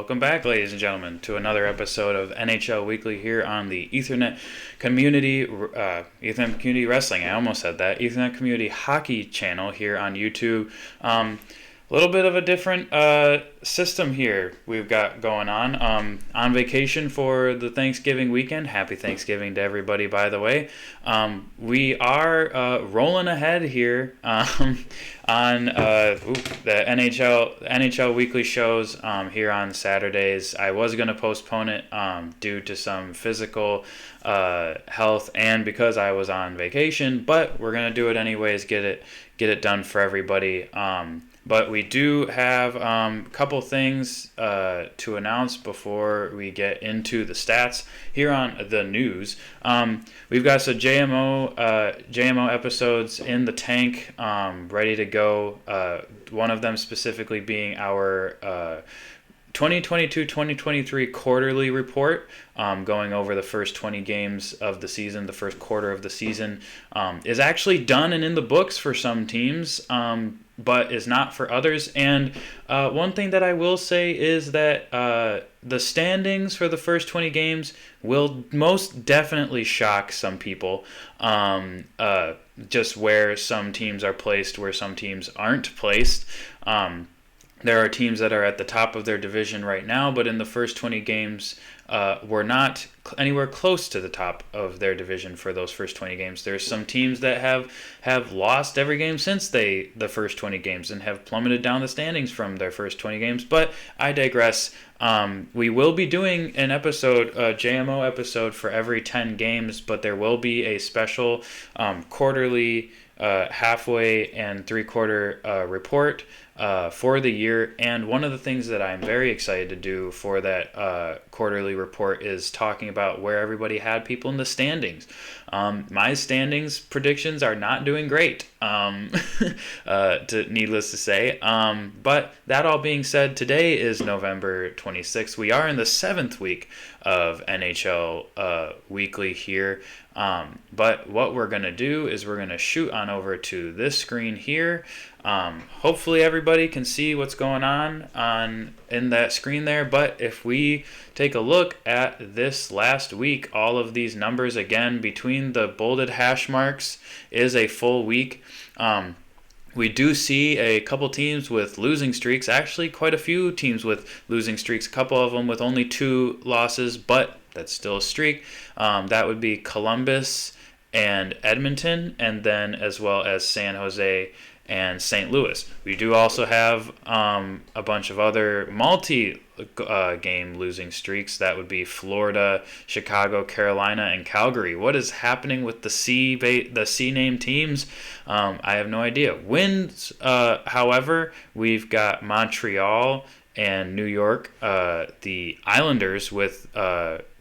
Welcome back, ladies and gentlemen, to another episode of NHL Weekly here on the Ethernet Community Wrestling. I almost said that. Ethernet Community Hockey channel here on YouTube. A little bit of a different system here we've got going on. On vacation for the Thanksgiving weekend. Happy Thanksgiving to everybody, by the way. We are rolling ahead here on the NHL Weekly shows here on Saturdays. I was going to postpone it due to some physical health and because I was on vacation, but we're going to do it anyways, get it done for everybody. But we do have a couple things to announce before we get into the stats here on the news. We've got some JMO episodes in the tank, ready to go. One of them specifically being our 2022-2023 quarterly report, going over the first 20 games of the season. The first quarter of the season is actually done and in the books for some teams, but is not for others. And one thing that I will say is that the standings for the first 20 games will most definitely shock some people. Just where some teams are placed, where some teams aren't placed. There are teams that are at the top of their division right now, but in the first 20 games, were not anywhere close to the top of their division for those first 20 games. There's some teams that have lost every game since the first 20 games and have plummeted down the standings from their first 20 games, but I digress. We will be doing an episode, a JMO episode for every 10 games, but there will be a special quarterly halfway and three-quarter report for the year. And one of the things that I'm very excited to do for that quarterly report is talking about where everybody had people in the standings. My standings predictions are not doing great, needless to say. But that all being said, today is November 26th. We are in the 7th week of NHL Weekly here. But what we're going to do is we're going to shoot on over to this screen here. Hopefully everybody can see what's going on in that screen there. But if we take a look at this last week, all of these numbers, again, between the bolded hash marks is a full week. We do see a couple teams with losing streaks, actually quite a few teams with losing streaks, a couple of them with only 2 losses, but that's still a streak. That would be Columbus and Edmonton, and then as well as San Jose and St. Louis. We do also have a bunch of other multi-game losing streaks. That would be Florida, Chicago, Carolina, and Calgary. What is happening with the C-name teams? I have no idea. Wins, however, we've got Montreal and New York, the Islanders with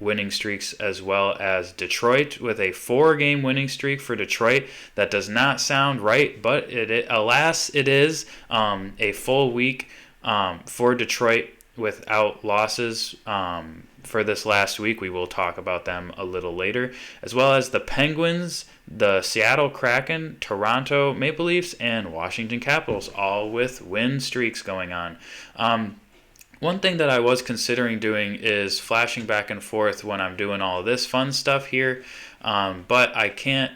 winning streaks, as well as Detroit with a 4-game winning streak for Detroit. That does not sound right, but alas, it is a full week for Detroit without losses for this last week. We will talk about them a little later, as well as the Penguins, the Seattle Kraken, Toronto Maple Leafs, and Washington Capitals, all with win streaks going on. One thing that I was considering doing is flashing back and forth when I'm doing all of this fun stuff here, but I can't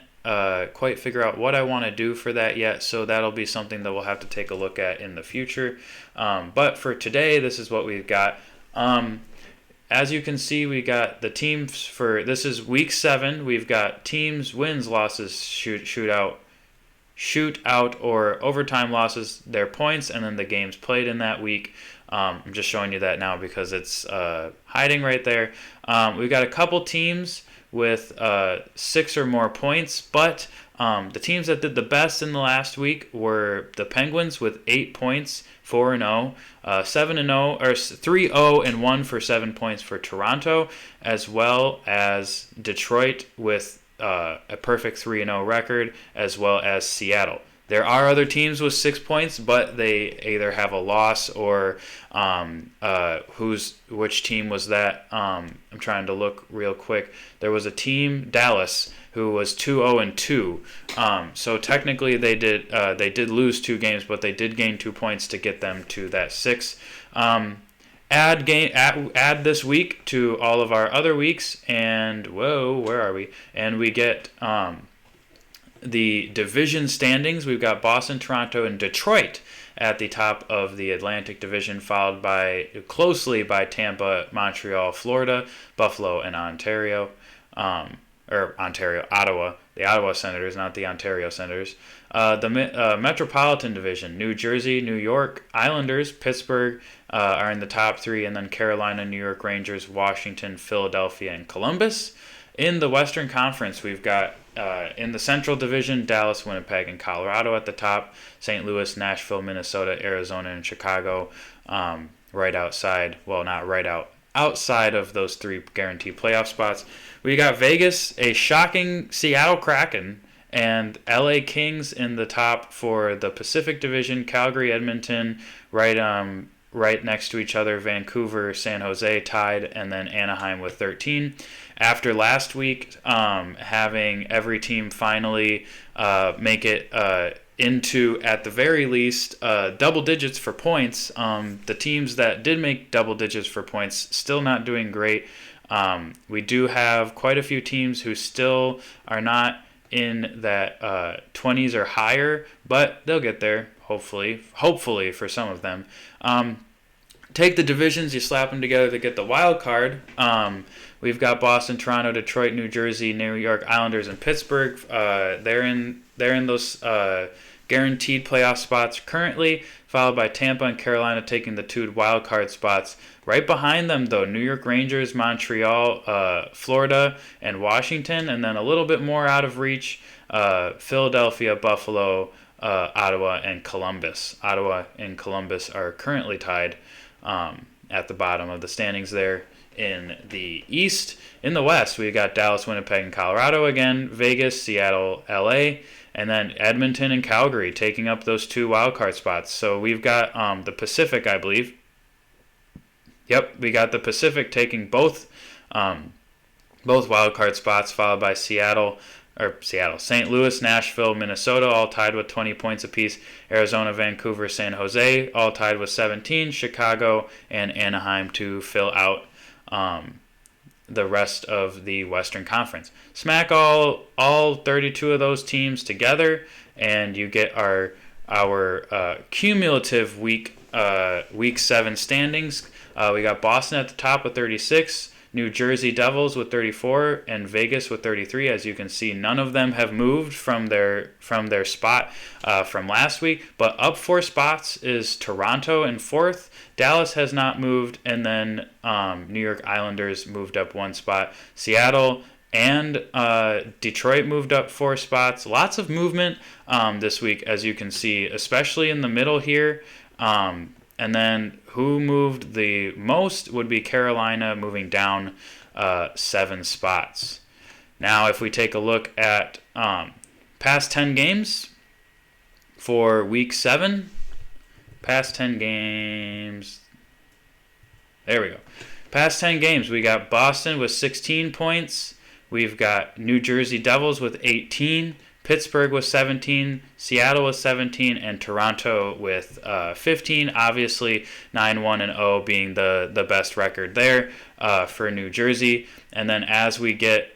quite figure out what I want to do for that yet, so that'll be something that we'll have to take a look at in the future. But for today, this is what we've got. As you can see, we got the teams for, this is week 7. We've got teams, wins, losses, shootout or overtime losses, their points, and then the games played in that week. I'm just showing you that now because it's hiding right there. We've got a couple teams with 6 or more points, but the teams that did the best in the last week were the Penguins with 8 points, 4-0, 7-0, or 3-0 and 1 for 7 points for Toronto, as well as Detroit with a perfect 3-0 record, as well as Seattle. There are other teams with 6 points, but they either have a loss or which team was that? I'm trying to look real quick. There was a team, Dallas, who was 2-0-2. So technically they did lose 2 games, but they did gain 2 points to get them to that 6. add this week to all of our other weeks, and where are we? And we get the division standings. We've got Boston, Toronto, and Detroit at the top of the Atlantic Division, followed closely by Tampa, Montreal, Florida, Buffalo, and Ontario. Ottawa. The Ottawa Senators, not the Ontario Senators. The Metropolitan Division, New Jersey, New York, Islanders, Pittsburgh are in the top three, and then Carolina, New York Rangers, Washington, Philadelphia, and Columbus. In the Western Conference, we've got in the Central Division, Dallas, Winnipeg, and Colorado at the top. St. Louis, Nashville, Minnesota, Arizona, and Chicago right outside. Well, not right outside of those three guaranteed playoff spots. We got Vegas, a shocking Seattle Kraken, and LA Kings in the top for the Pacific Division. Calgary, Edmonton, right next to each other. Vancouver, San Jose tied, and then Anaheim with 13. After last week, having every team finally make it into, at the very least, double digits for points. The teams that did make double digits for points still not doing great. We do have quite a few teams who still are not in that 20s or higher, but they'll get there, hopefully for some of them. Take the divisions, you slap them together to get the wild card. We've got Boston, Toronto, Detroit, New Jersey, New York Islanders, and Pittsburgh. They're in those guaranteed playoff spots currently, followed by Tampa and Carolina taking the 2 wild card spots. Right behind them, though, New York Rangers, Montreal, Florida, and Washington, and then a little bit more out of reach, Philadelphia, Buffalo, Ottawa, and Columbus. Ottawa and Columbus are currently tied at the bottom of the standings there. In the East, in the West, we've got Dallas, Winnipeg, and Colorado again, Vegas, Seattle, LA, and then Edmonton and Calgary taking up those 2 wildcard spots. So we've got the Pacific, I believe. Yep, we got the Pacific taking both wildcard spots, followed by St. Louis, Nashville, Minnesota, all tied with 20 points apiece. Arizona, Vancouver, San Jose, all tied with 17. Chicago and Anaheim to fill out the rest of the Western Conference. Smack all 32 of those teams together, and you get our cumulative week 7 standings. We got Boston at the top with 36, New Jersey Devils with 34, and Vegas with 33. As you can see, none of them have moved from their spot from last week. But up 4 spots is Toronto in 4th. Dallas has not moved, and then New York Islanders moved up 1 spot. Seattle and Detroit moved up 4 spots. Lots of movement this week, as you can see, especially in the middle here. And then who moved the most would be Carolina, moving down 7 spots. Now, if we take a look at past 10 games for Week 7, past 10 games, there we go. Past 10 games, we got Boston with 16 points. We've got New Jersey Devils with 18. Pittsburgh with 17, Seattle with 17, and Toronto with 15. Obviously, 9-1-0 being the best record there for New Jersey. And then as we get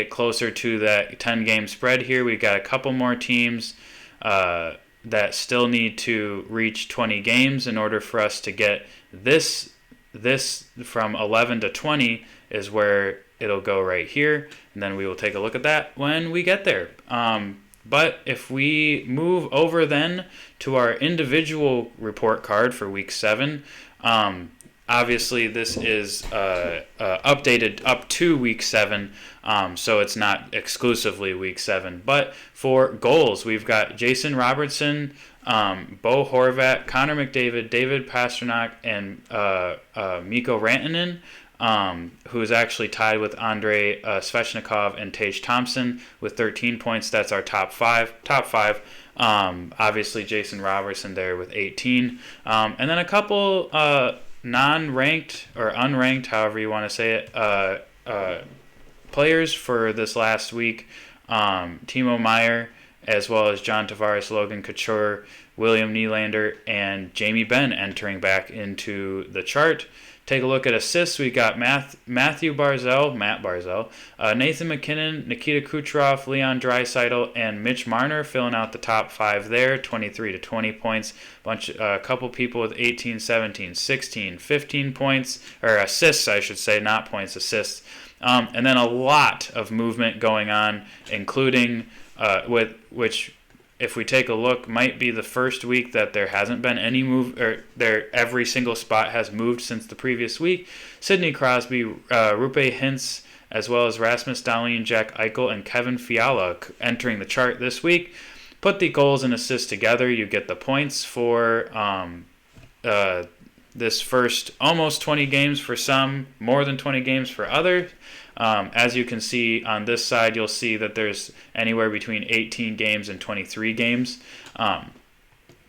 closer to that 10-game spread here, we've got a couple more teams that still need to reach 20 games in order for us to get this from 11 to 20 is where it'll go right here, and then we will take a look at that when we get there. But if we move over then to our individual report card for Week 7, obviously this is updated up to Week 7, so it's not exclusively Week 7. But for goals, we've got Jason Robertson, Bo Horvat, Connor McDavid, David Pastrnak, and Mikko Rantanen, who is actually tied with Andrei Svechnikov and Tage Thompson with 13 points. That's our top five. Obviously, Jason Robertson there with 18. And then a couple non-ranked or unranked, however you want to say it, players for this last week. Timo Meier as well as John Tavares, Logan Couture, William Nylander, and Jamie Benn entering back into the chart. Take a look at assists. We got Matt Barzal, Nathan MacKinnon, Nikita Kucherov, Leon Draisaitl, and Mitch Marner filling out the top 5 there, 23 to 20 points. A couple people with 18, 17, 16, 15 points, or assists, I should say, not points, assists. And then a lot of movement going on, including which, if we take a look, might be the first week that there hasn't been any move, or every single spot has moved since the previous week. Sidney Crosby, Rupe Hintz, as well as Rasmus Dahlin, Jack Eichel, and Kevin Fiala entering the chart this week. Put the goals and assists together, you get the points for this first almost 20 games for some, more than 20 games for others. As you can see on this side, you'll see that there's anywhere between 18 games and 23 games.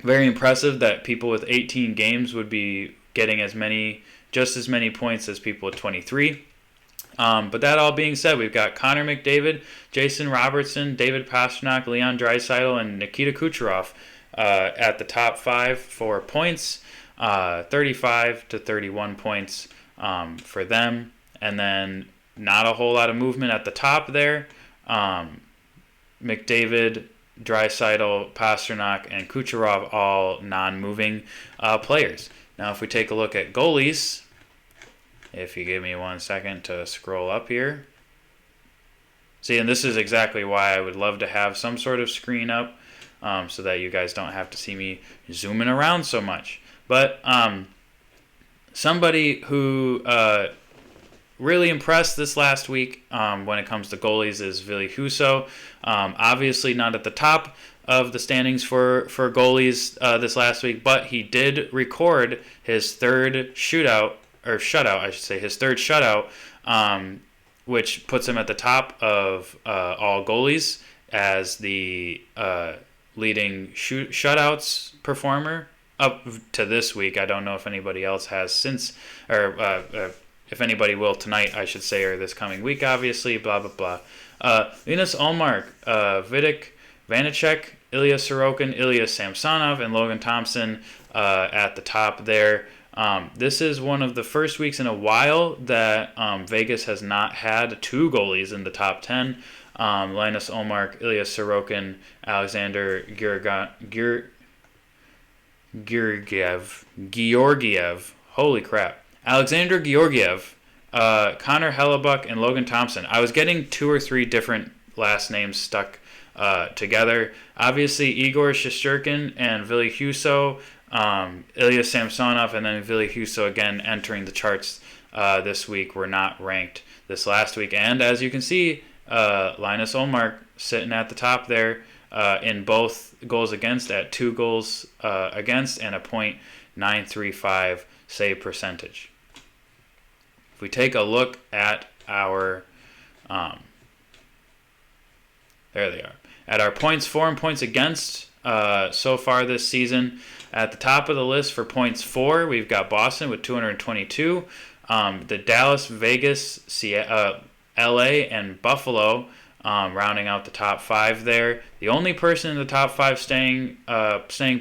Very impressive that people with 18 games would be getting just as many points as people with 23. But that all being said, we've got Connor McDavid, Jason Robertson, David Pastrnak, Leon Draisaitl, and Nikita Kucherov at the top 5 for points, 35 to 31 points for them. And then not a whole lot of movement at the top there. McDavid, Draisaitl, Pastrnak, and Kucherov all non-moving players. Now, if we take a look at goalies, if you give me 1 second to scroll up here. See, and this is exactly why I would love to have some sort of screen up so that you guys don't have to see me zooming around so much. But somebody who really impressed this last week when it comes to goalies is Ville Husso. Obviously not at the top of the standings for goalies this last week, but he did record his third shutout, which puts him at the top of all goalies as the leading shutouts performer up to this week. I don't know if anybody else has since, or if anybody will tonight, I should say, or this coming week, obviously, blah, blah, blah. Linus Ullmark, Vitek Vanacek, Ilya Sorokin, Ilya Samsonov, and Logan Thompson at the top there. This is one of the first weeks in a while that Vegas has not had 2 goalies in the top 10. Linus Ullmark, Ilya Sorokin, Alexander Georgiev. Holy crap. Alexander Georgiev, Connor Hellebuck, and Logan Thompson. I was getting 2 or 3 different last names stuck together. Obviously, Igor Shesterkin and Ville Husso, Ilya Samsonov, and then Ville Husso again entering the charts this week were not ranked this last week. And as you can see, Linus Ullmark sitting at the top there in both goals against at 2 goals against and a .935 save percentage. If we take a look at our, there they are, at our points for and points against so far this season. At the top of the list for points for, we've got Boston with 222. The Dallas, Vegas, LA, and Buffalo rounding out the top 5 there. The only person in the top 5 staying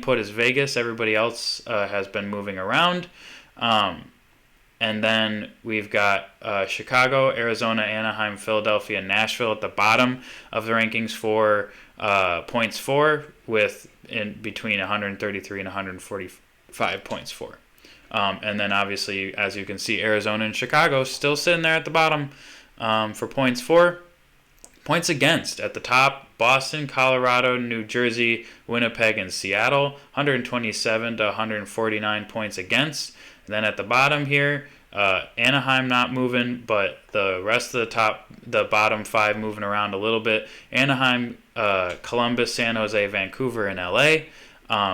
put is Vegas. Everybody else has been moving around. And then we've got Chicago, Arizona, Anaheim, Philadelphia, and Nashville at the bottom of the rankings for points for, with in between 133 and 145 points for. And then obviously, as you can see, Arizona and Chicago still sitting there at the bottom for points for. Points against at the top, Boston, Colorado, New Jersey, Winnipeg, and Seattle, 127 to 149 points against. And then at the bottom here, Anaheim not moving, but the rest of the bottom 5 moving around a little bit. Anaheim, Columbus, San Jose, Vancouver, and LA,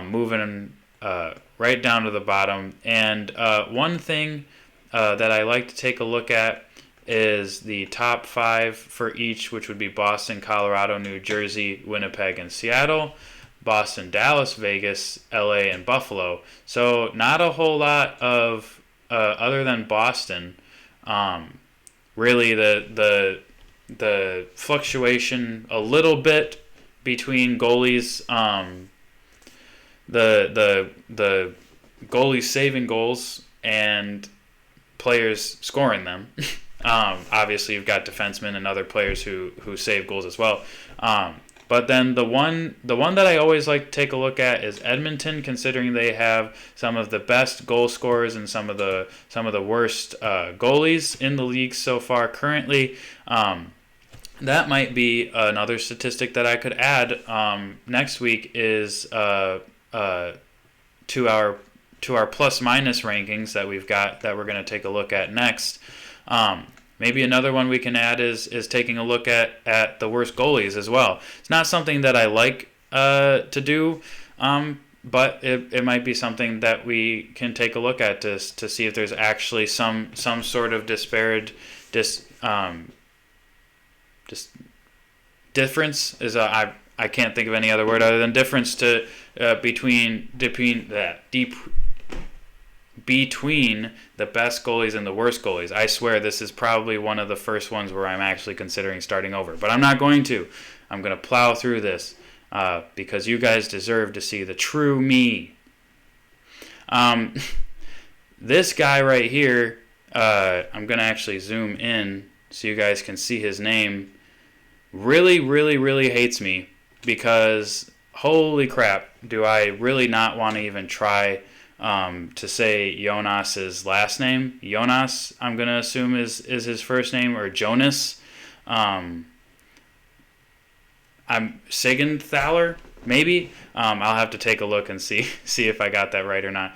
moving right down to the bottom. And one thing that I like to take a look at is the top 5 for each, which would be Boston, Colorado, New Jersey, Winnipeg, and Seattle. Boston, Dallas, Vegas, LA, and Buffalo. So not a whole lot of other than Boston. Really, the fluctuation a little bit between goalies, the goalies saving goals and players scoring them. Obviously, you've got defensemen and other players who save goals as well. But then the one that I always like to take a look at is Edmonton, considering they have some of the best goal scorers and some of the worst goalies in the league so far currently. That might be another statistic that I could add next week is to our plus-minus rankings that we've got that we're going to take a look at next. Maybe another one we can add is taking a look at the worst goalies as well. It's not something that I like to do, but it might be something that we can take a look at to see if there's actually some sort of difference. Is I can't think of any other word other than difference to between the best goalies and the worst goalies. I swear this is probably one of the first ones where I'm actually considering starting over. But I'm not going to. I'm going to plow through this because you guys deserve to see the true me. This guy right here, I'm going to actually zoom in so you guys can see his name, really, really, really hates me because holy crap, do I really not want to even try to say Jonas's last name. Jonas, I'm going to assume is his first name, or Jonas. I'm Sigenthaler, maybe. I'll have to take a look and see if I got that right or not.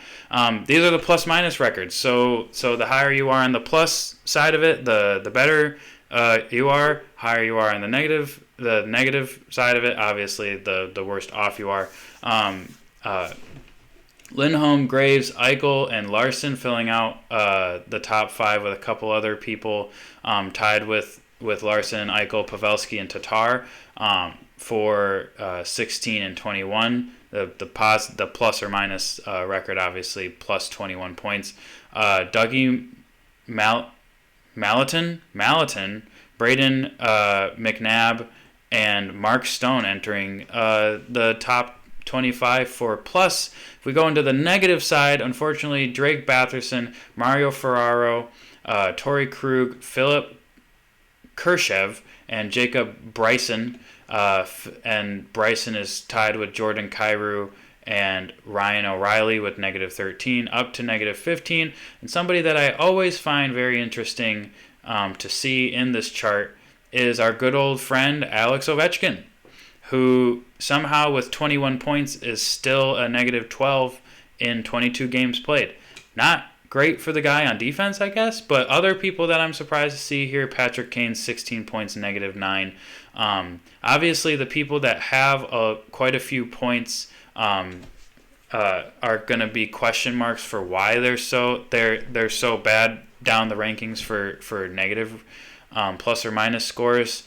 These are the plus-minus records. So the higher you are on the plus side of it, the better you are. Higher you are on the negative side of it, obviously the worse off you are. Lindholm, Graves, Eichel, and Larson filling out the top five with a couple other people tied with Larson, Eichel, Pavelski, and Tatar for 16 and 21. The plus or minus record, obviously, plus 21 points. Dougie Malatin, Braden McNabb, and Mark Stone entering the top 25 for plus. If we go into the negative side, unfortunately, Drake Batherson, Mario Ferraro, Torrey Krug, Philip Kershev, and Jacob Bryson. And Bryson is tied with Jordan Kyrou and Ryan O'Reilly with negative 13 up to negative 15. And somebody that I always find very interesting to see in this chart is our good old friend Alex Ovechkin, who somehow with 21 points is still a negative 12 in 22 games played. Not great for the guy on defense, I guess, but other people that I'm surprised to see here, Patrick Kane, 16 points, negative 9. Obviously, the people that have quite a few points are going to be question marks for why they're so bad down the rankings for negative plus or minus scores.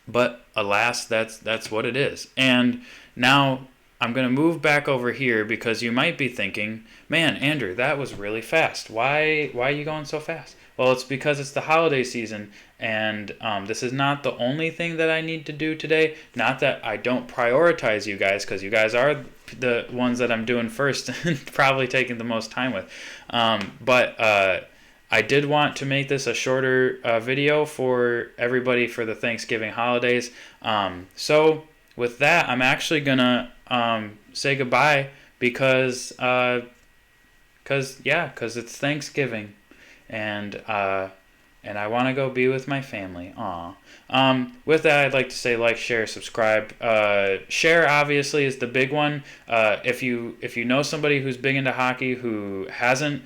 But alas, that's what it is. And now I'm going to move back over here because you might be thinking, man, Andrew, that was really fast. Why are you going so fast? Well, it's because it's the holiday season, and this is not the only thing that I need to do today. Not that I don't prioritize you guys, because you guys are the ones that I'm doing first and probably taking the most time with. But I did want to make this a shorter video for everybody for the Thanksgiving holidays. So with that, I'm actually going to say goodbye because it's Thanksgiving. And I want to go be with my family. Aw. With that, I'd like to say like, share, subscribe. Share obviously is the big one. If you know somebody who's big into hockey who hasn't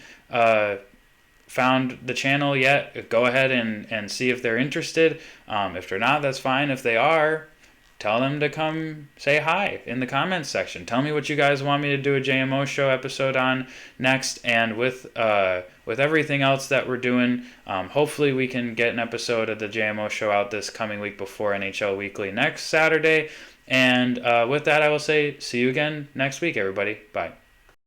found the channel yet, go ahead and see if they're interested. If they're not, that's fine. If they are, tell them to come say hi in the comments section. Tell me what you guys want me to do a JMO show episode on next. And with everything else that we're doing, hopefully we can get an episode of the JMO show out this coming week before NHL Weekly next Saturday. And with that, I will say see you again next week, everybody. Bye.